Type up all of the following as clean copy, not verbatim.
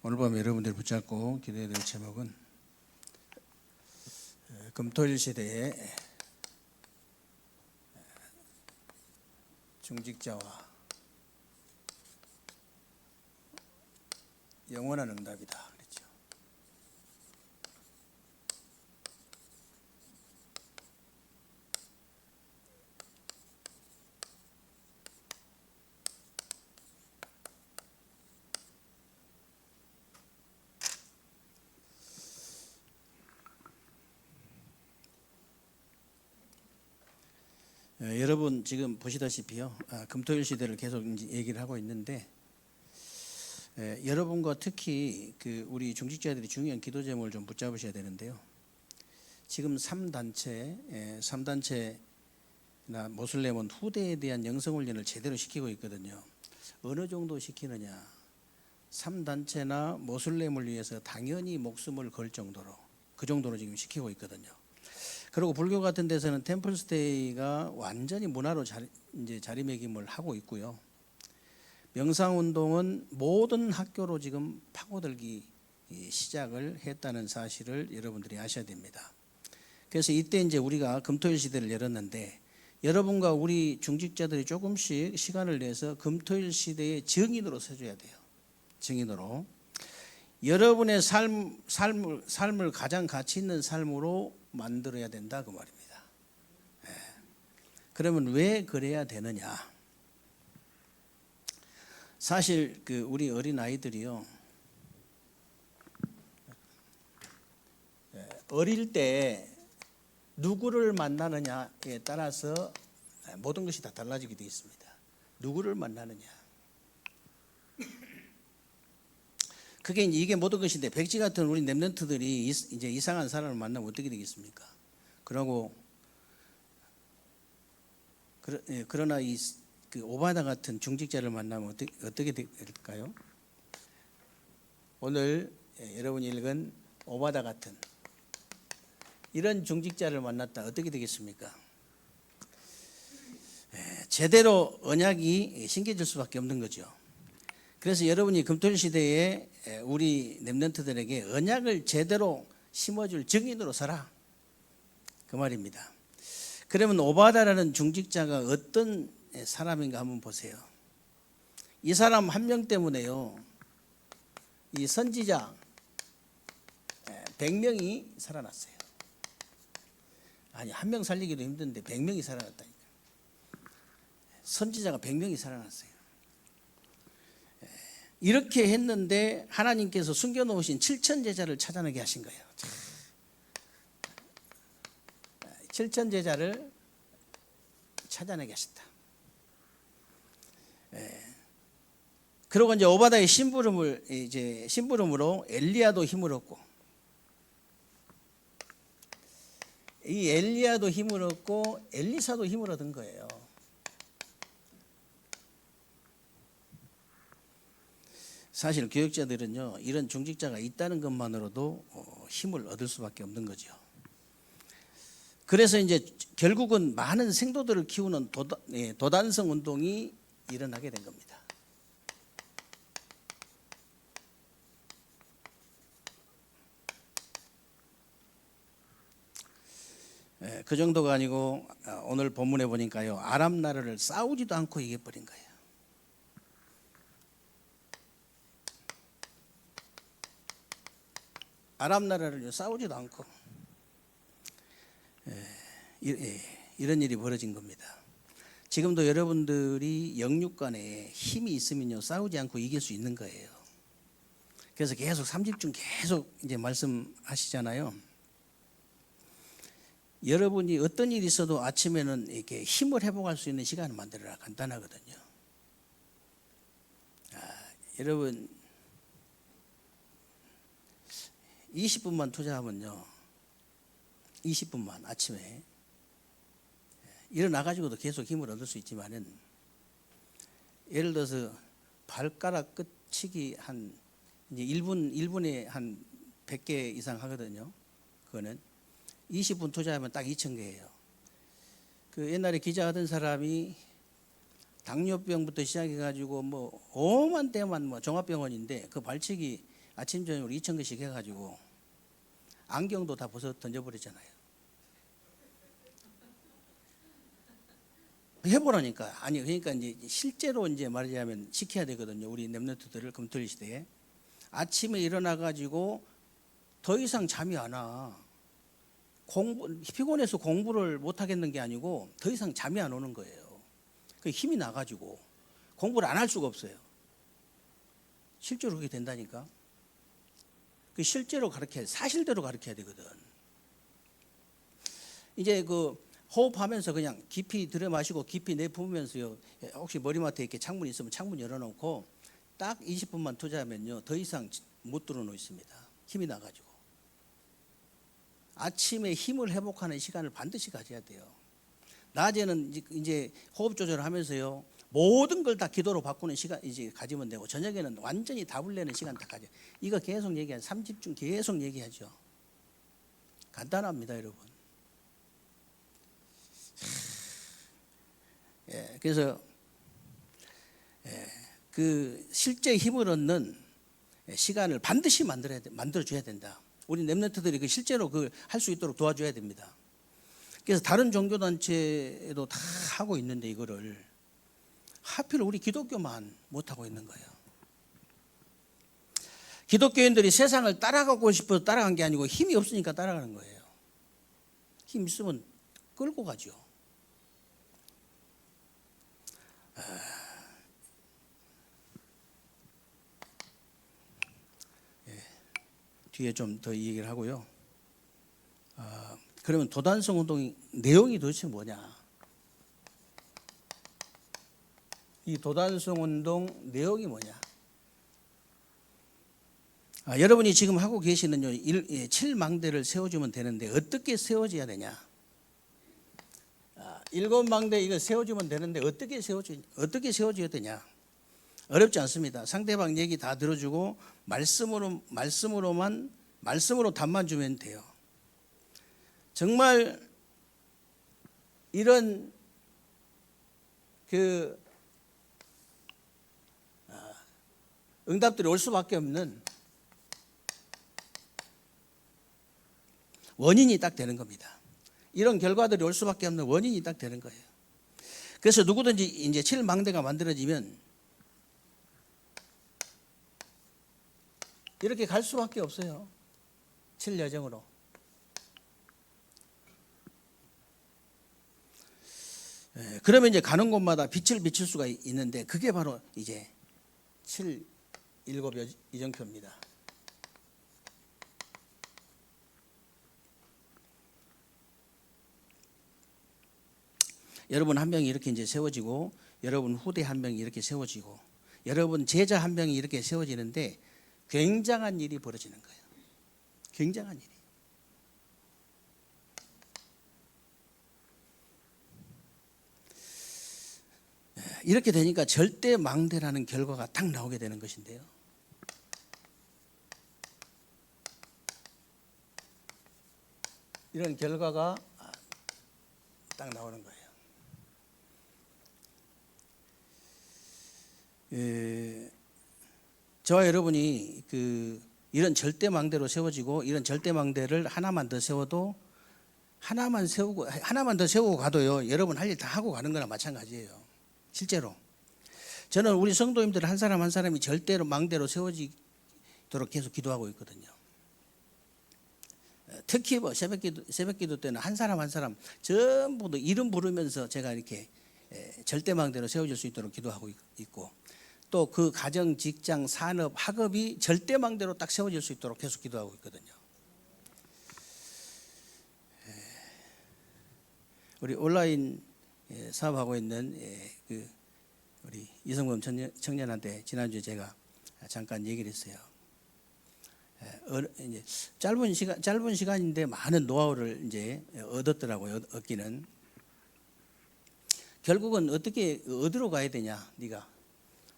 오늘 밤 여러분들이 붙잡고 기도해야 될 제목은 금토일 시대의 중직자와 영원한 응답이다. 그랬죠. 여러분 지금 보시다시피요, 금토일 시대를 계속 이제 얘기를 하고 있는데, 여러분과 특히 우리 중직자들이 중요한 기도 제목을 좀 붙잡으셔야 되는데요. 지금 3단체나 모슬렘은 후대에 대한 영성훈련을 제대로 시키고 있거든요. 어느 정도 시키느냐? 3단체나 모슬렘을 위해서 당연히 목숨을 걸 정도로, 그 정도로 지금 시키고 있거든요. 그리고 불교 같은 데서는 템플스테이가 완전히 문화로 자리매김을 하고 있고요. 명상운동은 모든 학교로 지금 파고들기 시작을 했다는 사실을 여러분들이 아셔야 됩니다. 그래서 이때 이제 우리가 금토일 시대를 열었는데, 여러분과 우리 중직자들이 조금씩 시간을 내서 금토일 시대의 증인으로 서줘야 돼요. 증인으로. 여러분의 삶을 가장 가치 있는 삶으로 만들어야 된다, 그 말입니다. 그러면 왜 그래야 되느냐? 사실 우리 어린 아이들이요, 어릴 때 누구를 만나느냐에 따라서 모든 것이 다 달라지게 되어 있습니다. 누구를 만나느냐. 그게 이게 모든 것인데, 백지 같은 우리 랩런트들이 이제 이상한 사람을 만나면 어떻게 되겠습니까? 그러나 오바다 같은 중직자를 만나면 어떻게 될까요? 오늘 여러분이 읽은 오바다 같은 이런 중직자를 만났다 어떻게 되겠습니까? 제대로 언약이 심겨질 수밖에 없는 거죠. 그래서 여러분이 금토일 시대에 우리 랩런트들에게 언약을 제대로 심어줄 증인으로 서라, 그 말입니다. 그러면 오바다라는 중직자가 어떤 사람인가 한번 보세요. 이 사람 한 명 때문에요, 이 선지자 100명이 살아났어요. 아니, 한 명 살리기도 힘든데 100명이 살아났다니까. 선지자가 100명이 살아났어요. 이렇게 했는데 하나님께서 숨겨놓으신 7천 제자를 찾아내게 하신 거예요. 7천 제자를 찾아내게 하셨다. 그리고 이제 오바다의 심부름으로 엘리야도 힘을 얻고, 이 엘리야도 힘을 얻고 엘리사도 힘을 얻은 거예요. 사실 교육자들은요, 이런 중직자가 있다는 것만으로도 힘을 얻을 수밖에 없는 거죠. 그래서 이제 결국은 많은 생도들을 키우는 도단성 운동이 일어나게 된 겁니다. 그 정도가 아니고 오늘 본문에 보니까요, 아람 나라를 싸우지도 않고 이겨버린 거예요. 아랍 나라를 싸우지도 않고 이런 일이 벌어진 겁니다. 지금도 여러분들이 영육 간에 힘이 있으면요, 싸우지 않고 이길 수 있는 거예요. 그래서 계속 3집중 계속 이제 말씀하시잖아요. 여러분이 어떤 일이 있어도 아침에는 이렇게 힘을 회복할 수 있는 시간을 만들어라. 간단하거든요. 여러분 20분만 투자하면요, 20분만 아침에 일어나가지고도 계속 힘을 얻을 수 있지만은, 예를 들어서 발가락 끝치기 한 이제 1분에 한 100개 이상 하거든요. 그거는 20분 투자하면 딱 2,000개예요. 옛날에 기자하던 사람이 당뇨병부터 시작해가지고 오만 대만 종합병원인데 그 발치기 아침 저녁으로 2,000개씩 해가지고 안경도 다 벗어 던져버리잖아요. 해보라니까. 아니 그러니까 이제 실제로 이제 말하자면 지켜야 되거든요. 우리 랩런트들을 금토일 시대에 아침에 일어나 가지고 더 이상 잠이 안 와. 피곤해서 공부를 못 하겠는 게 아니고 더 이상 잠이 안 오는 거예요. 그 힘이 나 가지고 공부를 안 할 수가 없어요. 실제로 그렇게 된다니까. 그 실제로 가르쳐야 돼. 사실대로 가르쳐야 되거든. 이제 그 호흡하면서 그냥 깊이 들여 마시고 깊이 내뿜으면서요. 혹시 머리맡에 이렇게 창문 있으면 창문 열어놓고 딱 20분만 투자하면요. 더 이상 못 들어놓 있습니다. 힘이 나가지고. 아침에 힘을 회복하는 시간을 반드시 가져야 돼요. 낮에는 이제 호흡 조절을 하면서요. 모든 걸 다 기도로 바꾸는 시간 이제 가지면 되고 저녁에는 완전히 답을 내는 시간 다 가져. 이거 계속 얘기한 3집중 계속 얘기하죠. 간단합니다, 여러분. 예, 그래서 그 실제 힘을 얻는 시간을 반드시 만들어줘야 된다. 우리 랩런트들이 그 실제로 그 할 수 있도록 도와줘야 됩니다. 그래서 다른 종교단체도 다 하고 있는데 이거를 하필 우리 기독교만 못하고 있는 거예요. 기독교인들이 세상을 따라가고 싶어서 따라간 게 아니고 힘이 없으니까 따라가는 거예요. 힘 있으면 끌고 가죠. 뒤에 좀 더 얘기를 하고요. 그러면 도단성 운동의 내용이 도대체 뭐냐? 이 도단성 운동 내용이 뭐냐? 여러분이 지금 하고 계시는 7망대를 세워주면 되는데 어떻게 세워져야 되냐? 7망대 이거 세워주면 되는데 어떻게 세워줘야 되냐? 어렵지 않습니다. 상대방 얘기 다 들어주고 말씀으로 답만 주면 돼요. 정말 이런 그 응답들이 올 수밖에 없는 원인이 딱 되는 겁니다. 이런 결과들이 올 수밖에 없는 원인이 딱 되는 거예요. 그래서 누구든지 이제 7망대가 만들어지면 이렇게 갈 수밖에 없어요. 7여정으로. 그러면 이제 가는 곳마다 빛을 비칠 수가 있는데 그게 바로 이제 7, 7 이정표입니다. 여러분 한 명이 이렇게 이제 세워지고 여러분 후대 한 명이 이렇게 세워지고 여러분 제자 한 명이 이렇게 세워지는데 굉장한 일이 벌어지는 거예요. 굉장한 일이. 이렇게 되니까 절대 망대라는 결과가 딱 나오게 되는 것인데요. 이런 결과가 딱 나오는 거예요. 저와 여러분이 이런 절대망대로 세워지고 이런 절대망대를 하나만 더 세워도 하나만 더 세우고 가도요. 여러분 할 일 다 하고 가는 거나 마찬가지예요. 실제로 저는 우리 성도님들 한 사람 한 사람이 절대로 망대로 세워지도록 계속 기도하고 있거든요. 특히 뭐 새벽기도 때는 한 사람 한 사람 전부 다 이름 부르면서 제가 이렇게 절대망대로 세워질 수 있도록 기도하고 있고 또 그 가정, 직장, 산업, 학업이 절대망대로 딱 세워질 수 있도록 계속 기도하고 있거든요. 우리 온라인 사업하고 있는 우리 이성범 청년한테 지난주에 제가 잠깐 얘기를 했어요. 이제 짧은 시간인데 많은 노하우를 이제 얻었더라고요. 얻기는 결국은 어디로 가야 되냐, 네가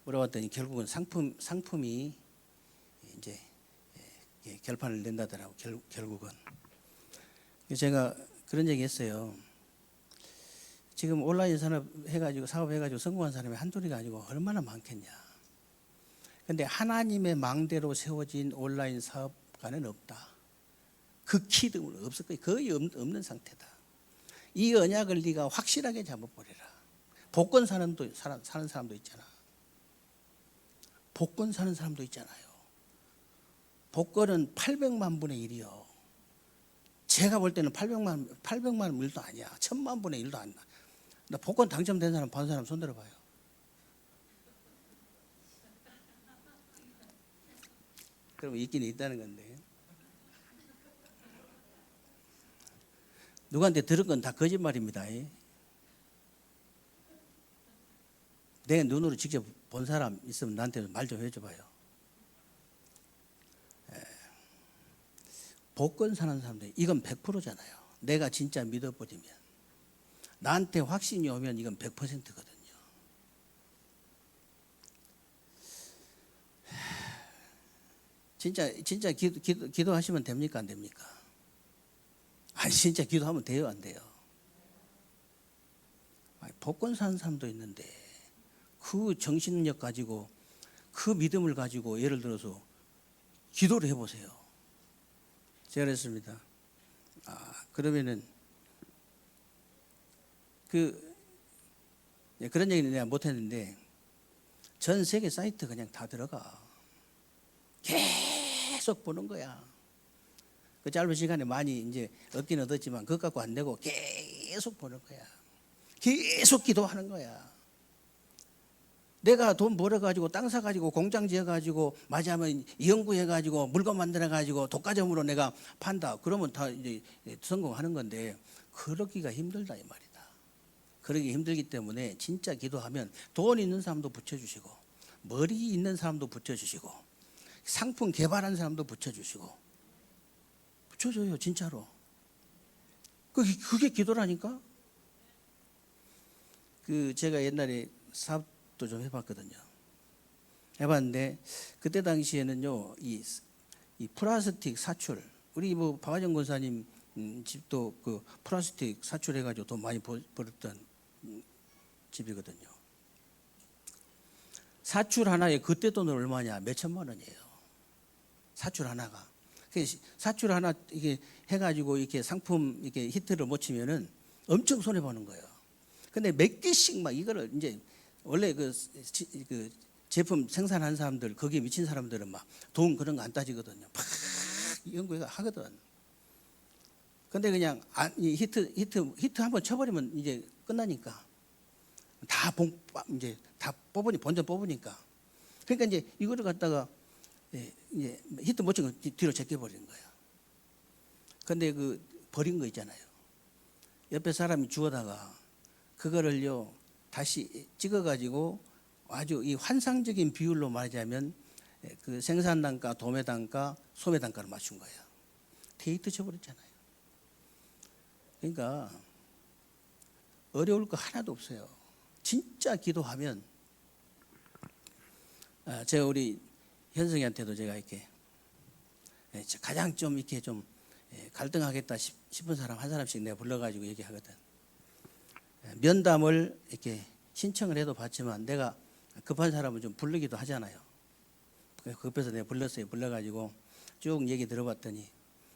물어봤더니 결국은 상품이 이제 결판을 낸다더라고. 결국은 제가 그런 얘기했어요. 지금 온라인 사업해가지고 성공한 사람이 한둘이가 아니고 얼마나 많겠냐. 근데 하나님의 망대로 세워진 온라인 사업가는 없다. 극히 드물 없을 거예요. 거의 없는 상태다. 이 언약을 네가 확실하게 잡아버려라. 복권 사는 사람도 있잖아. 복권 사는 사람도 있잖아요. 복권은 800만 분의 1이요. 제가 볼 때는 800만 일도 아니야. 1000만 분의 1도 안 나. 나 복권 당첨된 사람 본 사람 손 들어봐요. 그럼 있긴 있다는 건데. 누구한테 들은 건 다 거짓말입니다. 내 눈으로 직접 본 사람 있으면 나한테 말 좀 해줘봐요. 복권 사는 사람들 이건 100%잖아요. 내가 진짜 믿어버리면 나한테 확신이 오면 이건 100%거든요. 진짜 기도하시면 됩니까 안 됩니까? 아니 진짜 기도하면 돼요 안 돼요? 아니, 복권 사는 사람도 있는데 그 정신력 가지고 그 믿음을 가지고 예를 들어서 기도를 해보세요. 제가 그랬습니다. 그러면은 그런 얘기는 내가 못했는데 전 세계 사이트 그냥 다 들어가. 계속 보는 거야. 그 짧은 시간에 많이 이제 얻긴 얻었지만 그것 갖고 안 되고 계속 보는 거야. 계속 기도하는 거야. 내가 돈 벌어가지고 땅 사가지고 공장 지어가지고 맞이하면 연구해가지고 물건 만들어가지고 독과점으로 내가 판다. 그러면 다 이제 성공하는 건데 그러기가 힘들다 이 말이다. 그러기 힘들기 때문에 진짜 기도하면 돈 있는 사람도 붙여주시고 머리 있는 사람도 붙여주시고 상품 개발한 사람도 붙여주시고 붙여줘요 진짜로. 그게 기도라니까. 제가 옛날에 사업도 좀 해봤거든요. 해봤는데 그때 당시에는요 이 플라스틱 사출 우리 뭐 박하정 권사님 집도 그 플라스틱 사출해가지고 돈 많이 벌었던 집이거든요. 사출 하나에 그때 돈은 얼마냐? 몇 천만 원이에요. 사출 하나가. 사출 하나 이게 해가지고 이렇게 상품 이렇게 히트를 못 치면은 엄청 손해 보는 거예요. 근데 몇 개씩 막 이거를 이제 원래 그 제품 생산한 사람들 거기에 미친 사람들은 막 돈 그런 거 안 따지거든요. 막 연구해가 하거든. 근데 그냥 히트 한번 쳐버리면 이제 끝나니까 이제 다 뽑으니 본전 뽑으니까. 그러니까 이제 이거를 갖다가 이제 히트 못 친 거 뒤로 제껴버리는 거예요. 근데 버린 거 있잖아요. 옆에 사람이 주워다가 그거를요 다시 찍어가지고 아주 이 환상적인 비율로 말하자면 그 생산 단가, 도매 단가, 소매 단가를 맞춘 거예요. 데이트 쳐버렸잖아요. 그러니까 어려울 거 하나도 없어요. 진짜 기도하면 제가 우리 현성이한테도 제가 이렇게 가장 좀 이렇게 좀 갈등하겠다 싶은 사람 한 사람씩 내가 불러가지고 얘기하거든. 면담을 이렇게 신청을 해도 받지만 내가 급한 사람은 좀 부르기도 하잖아요. 급해서 내가 불렀어요. 불러가지고 쭉 얘기 들어봤더니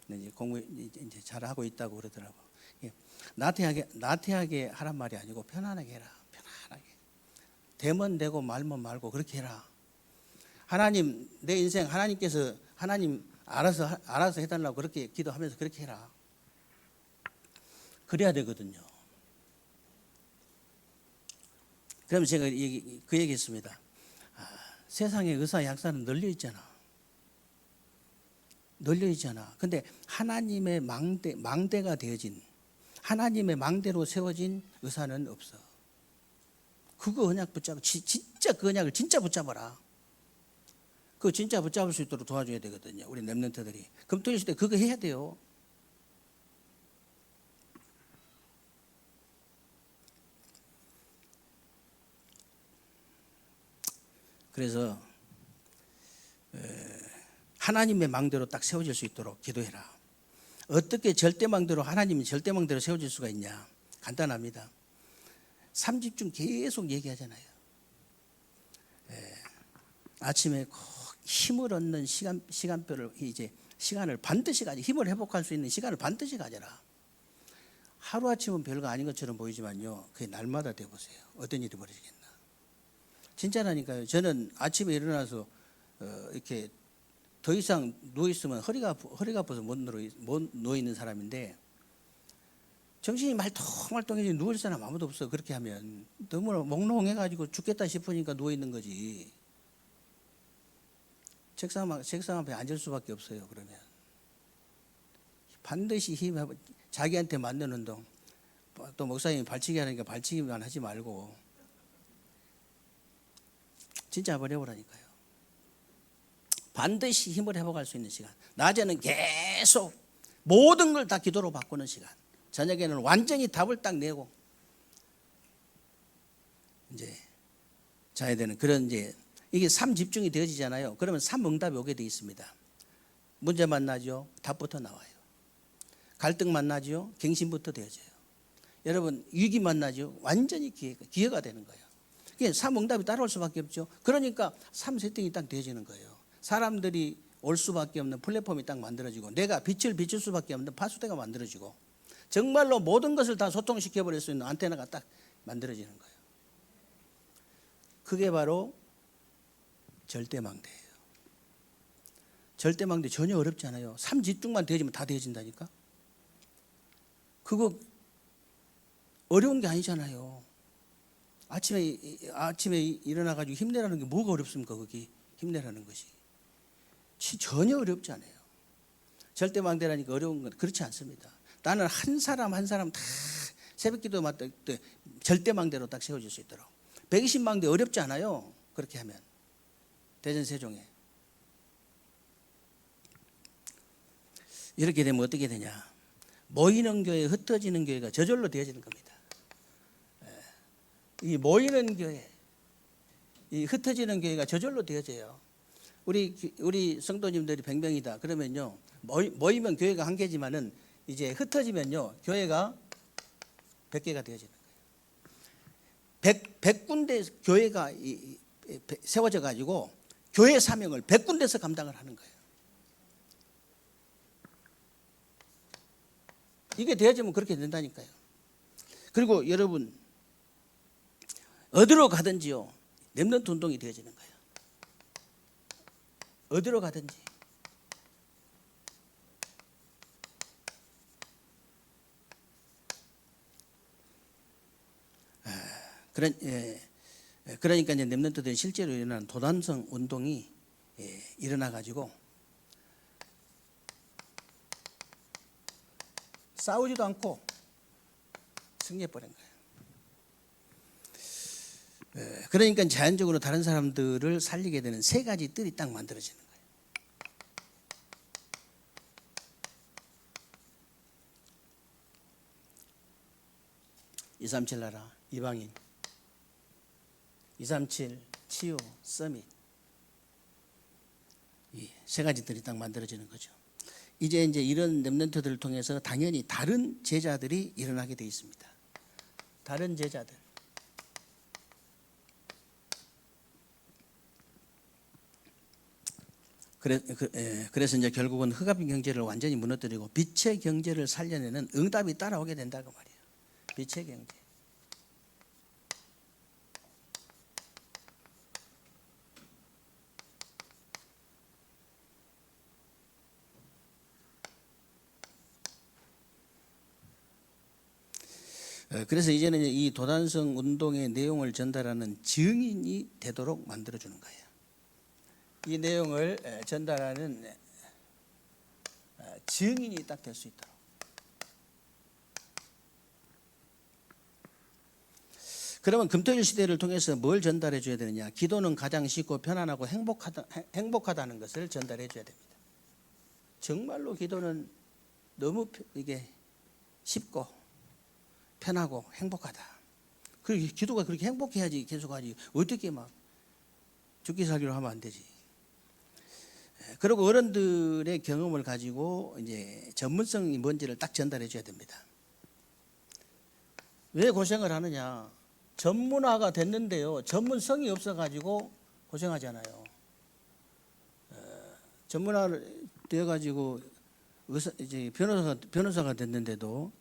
이제 공부 이제 잘하고 있다고 그러더라고. 나태하게 하란 말이 아니고 편안하게 해라. 편안하게. 되면 되고 말면 말고 그렇게 해라. 하나님 내 인생 하나님께서 하나님 알아서 해달라고 그렇게 기도하면서 그렇게 해라. 그래야 되거든요. 그럼 제가 그 얘기했습니다. 세상에 의사 약사는 널려 있잖아. 널려 있잖아. 근데 하나님의 망대가 되어진 하나님의 망대로 세워진 의사는 없어. 그거 언약 붙잡아. 진짜 그 언약을 진짜 붙잡아라. 그거 진짜 붙잡을 수 있도록 도와줘야 되거든요. 우리 렘넌트들이. 금토일 시대 그거 해야 돼요. 그래서 하나님의 망대로 딱 세워질 수 있도록 기도해라. 어떻게 절대망대로 하나님이 절대망대로 세워질 수가 있냐? 간단합니다. 3집 중 계속 얘기하잖아요. 아침에 꼭 힘을 얻는 시간표를 이제 시간을 반드시 가지, 힘을 회복할 수 있는 시간을 반드시 가져라. 하루아침은 별거 아닌 것처럼 보이지만요, 그게 날마다 돼보세요. 어떤 일이 벌어지겠나. 진짜라니까요. 저는 아침에 일어나서 이렇게 더 이상 누워있으면 허리가 아파서 못 누워있는 사람인데, 정신이 말똥말똥해지 누울 사람 아무도 없어. 그렇게 하면 너무 몽롱해가지고 죽겠다 싶으니까 누워있는 거지. 책상 앞에 앉을 수밖에 없어요. 그러면 반드시 자기한테 맞는 운동. 또 목사님이 발치기 하니까 발치기만 하지 말고 진짜 한번 해보라니까요. 반드시 힘을 회복할 수 있는 시간. 낮에는 계속 모든 걸 다 기도로 바꾸는 시간. 저녁에는 완전히 답을 딱 내고 이제 자야 되는 그런, 이제 이게 삶 집중이 되어지잖아요. 그러면 삶 응답이 오게 돼 있습니다. 문제 만나죠, 답부터 나와요. 갈등 만나죠, 갱신부터 되어져요. 여러분 위기 만나죠, 완전히 기회가 되는 거예요. 이게 삶 응답이 따라올 수밖에 없죠. 그러니까 삶 세팅이 딱 되어지는 거예요. 사람들이 올 수밖에 없는 플랫폼이 딱 만들어지고, 내가 빛을 비출 수밖에 없는 파수대가 만들어지고, 정말로 모든 것을 다 소통시켜버릴 수 있는 안테나가 딱 만들어지는 거예요. 그게 바로 절대망대예요. 절대망대 전혀 어렵지 않아요. 삶 집중만 되어지면 다 되어진다니까. 그거 어려운 게 아니잖아요. 아침에 일어나가지고 힘내라는 게 뭐가 어렵습니까? 거기 힘내라는 것이 전혀 어렵지 않아요. 절대망대라니까 어려운 건 그렇지 않습니다. 나는 한 사람 다 새벽기도 맞다 절대망대로 딱 세워질 수 있도록. 120망대 어렵지 않아요. 그렇게 하면 대전 세종에 이렇게 되면 어떻게 되냐? 모이는 교회, 흩어지는 교회가 저절로 되어지는 겁니다. 이 모이는 교회, 이 흩어지는 교회가 저절로 되어져요. 우리 성도님들이 100명이다 그러면요, 모이면 교회가 한 개지만은 이제 흩어지면요, 교회가 100개가 되어지는 거예요. 100군데 교회가 세워져 가지고 교회 사명을 100군데서 감당을 하는 거예요. 이게 되어지면 그렇게 된다니까요. 그리고 여러분 어디로 가든지요, 렘넌트 운동이 되어지는 거예요. 어디로 가든지. 그러니까 이제 렘넌트들이 실제로 일어나는 도단성 운동이 일어나 가지고 싸우지도 않고 승리해 버린 거예요. 그러니까 자연적으로 다른 사람들을 살리게 되는 세 가지 뜰이 딱 만들어지는 거예요. 237 나라, 이방인, 237 치유, 서밋, 이 세 가지 뜰이 딱 만들어지는 거죠. 이제 이런 렘넌트들을 통해서 당연히 다른 제자들이 일어나게 돼 있습니다. 다른 제자들. 그래서 이제 결국은 흑암 경제를 완전히 무너뜨리고 빛의 경제를 살려내는 응답이 따라오게 된다고 말이에요. 빛의 경제. 그래서 이제는 이 도단성 운동의 내용을 전달하는 증인이 되도록 만들어주는 거예요. 이 내용을 전달하는 증인이 딱 될 수 있도록. 그러면 금토일 시대를 통해서 뭘 전달해 줘야 되느냐? 기도는 가장 쉽고 편안하고 행복하다는 것을 전달해 줘야 됩니다. 정말로 기도는 너무 이게 쉽고 편하고 행복하다. 그 기도가 그렇게 행복해야지 계속하지. 어떻게 막 죽기 살기로 하면 안 되지. 그리고 어른들의 경험을 가지고 이제 전문성이 뭔지를 딱 전달해 줘야 됩니다. 왜 고생을 하느냐? 전문화가 됐는데요, 전문성이 없어 가지고 고생하잖아요. 전문화를 되어가지고 의사 이제 변호사가 됐는데도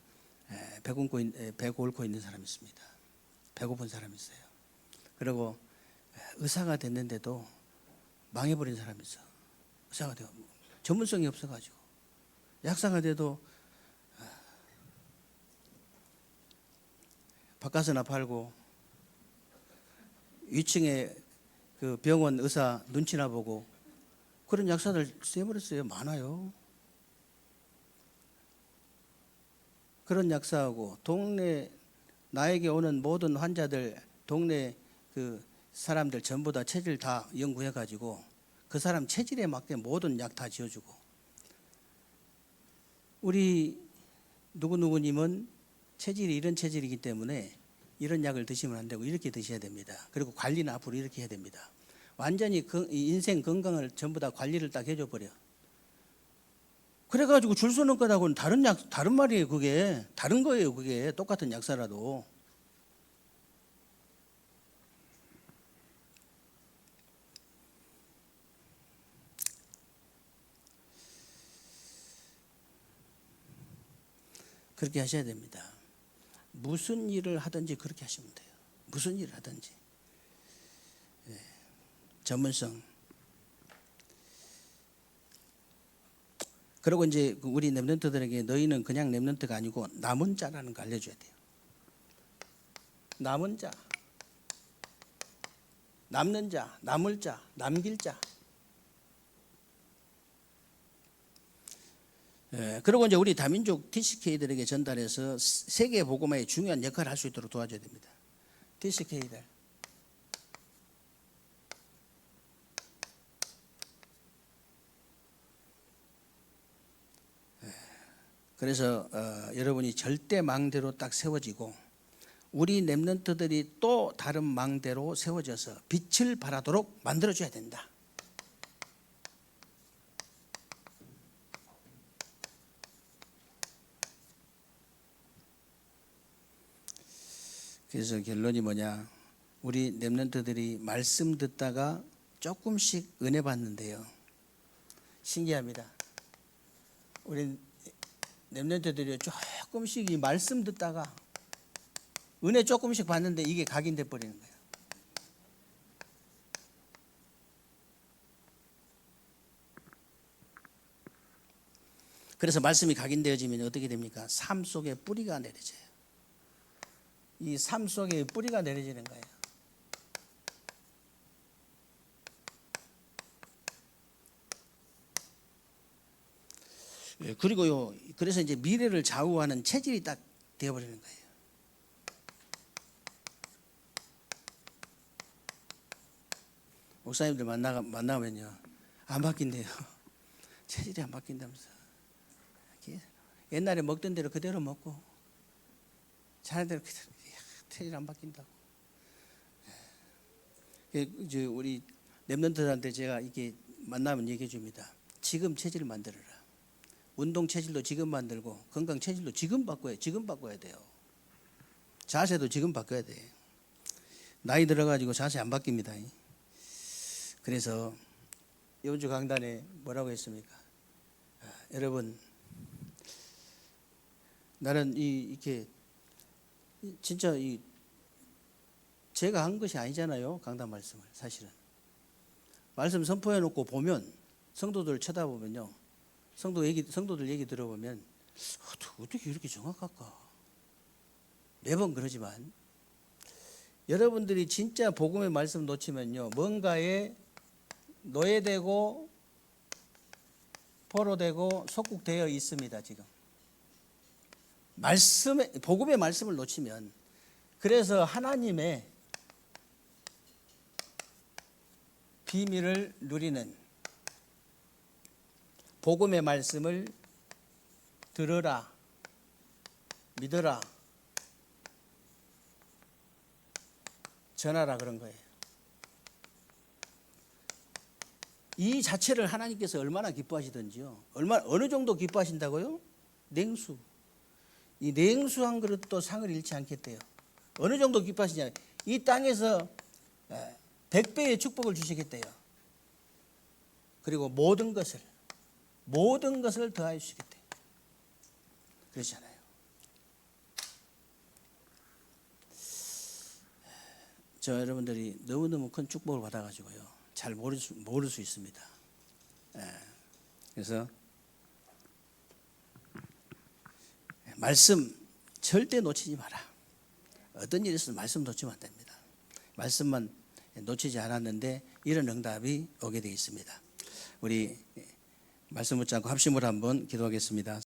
배 앓고 있는 사람이 있습니다. 배고픈 사람이 있어요. 그리고 의사가 됐는데도 망해버린 사람이 있어. 의사가 되고 전문성이 없어가지고 약사가 돼도 바카스나 팔고 위층에 그 병원 의사 눈치나 보고 그런 약사들 써버렸어요. 많아요. 그런 약사하고 동네 나에게 오는 모든 환자들 동네 그 사람들 전부 다 체질 다 연구해 가지고 그 사람 체질에 맞게 모든 약 다 지어주고 우리 누구누구님은 체질이 이런 체질이기 때문에 이런 약을 드시면 안 되고 이렇게 드셔야 됩니다. 그리고 관리는 앞으로 이렇게 해야 됩니다. 완전히 인생 건강을 전부 다 관리를 딱 해줘 버려. 그래가지고 줄 서는 것하고는 다른 말이에요. 그게 다른 거예요. 그게 똑같은 약사라도. 그렇게 하셔야 됩니다. 무슨 일을 하든지 그렇게 하시면 돼요. 무슨 일을 하든지. 전문성. 그리고 이제 우리 랩런트들에게 너희는 그냥 랩런트가 아니고 남은 자라는 거 알려줘야 돼요. 남은 자, 남는 자, 남을 자, 남길 자. 그리고 이제 우리 다민족 TCK들에게 전달해서 세계 복음화에 중요한 역할을 할 수 있도록 도와줘야 됩니다. TCK들. 그래서 여러분이 절대 망대로 딱 세워지고 우리 랩런트들이 또 다른 망대로 세워져서 빛을 발하도록 만들어줘야 된다. 그래서 결론이 뭐냐? 우리 랩런트들이 말씀 듣다가 조금씩 은혜 받는데요. 신기합니다. 우리 랩런트들이 조금씩 이 말씀 듣다가 은혜 조금씩 받는데 이게 각인돼 버리는 거예요. 그래서 말씀이 각인되어지면 어떻게 됩니까? 삶 속에 뿌리가 내려져요. 이 삶 속에 뿌리가 내려지는 거예요. 그리고요, 그래서 이제 미래를 좌우하는 체질이 딱 되어버리는 거예요. 목사님들 만나면요, 안 바뀐대요. 체질이 안 바뀐다면서. 옛날에 먹던 대로 그대로 먹고, 자는 대로 그대로, 체질 안 바뀐다고. 이제 우리 랩런트들한테 제가 이렇게 만나면 얘기해 줍니다. 지금 체질을 만들어라. 운동 체질도 지금 만들고 건강 체질도 지금 바꿔야 돼요. 자세도 지금 바꿔야 돼. 나이 들어가지고 자세 안 바뀝니다. 그래서 이번 주 강단에 뭐라고 했습니까? 여러분, 나는 이렇게 진짜 제가 한 것이 아니잖아요. 강단 말씀을 사실은 말씀 선포해 놓고 보면 성도들 쳐다보면요. 성도들 얘기 들어보면 어떻게 이렇게 정확할까? 매번 그러지만 여러분들이 진짜 복음의 말씀 놓치면요, 뭔가에 노예되고 포로되고 속국되어 있습니다. 지금 복음의 말씀을 놓치면, 그래서 하나님의 비밀을 누리는 복음의 말씀을 들으라, 믿으라, 전하라 그런 거예요. 이 자체를 하나님께서 얼마나 기뻐하시던지요. 어느 정도 기뻐하신다고요? 냉수. 이 냉수 한 그릇도 상을 잃지 않겠대요. 어느 정도 기뻐하시냐? 이 땅에서 100배의 축복을 주시겠대요. 그리고 모든 것을 더하여 주시겠대. 그러잖아요. 저 여러분들이 너무너무 큰 축복을 받아가지고요. 잘 모를 수 있습니다. 그래서 말씀 절대 놓치지 마라. 어떤 일이 있어도 말씀 놓치면 안 됩니다. 말씀만 놓치지 않았는데 이런 응답이 오게 되어 있습니다. 우리 말씀 붙잡고 합심을 한번 기도하겠습니다.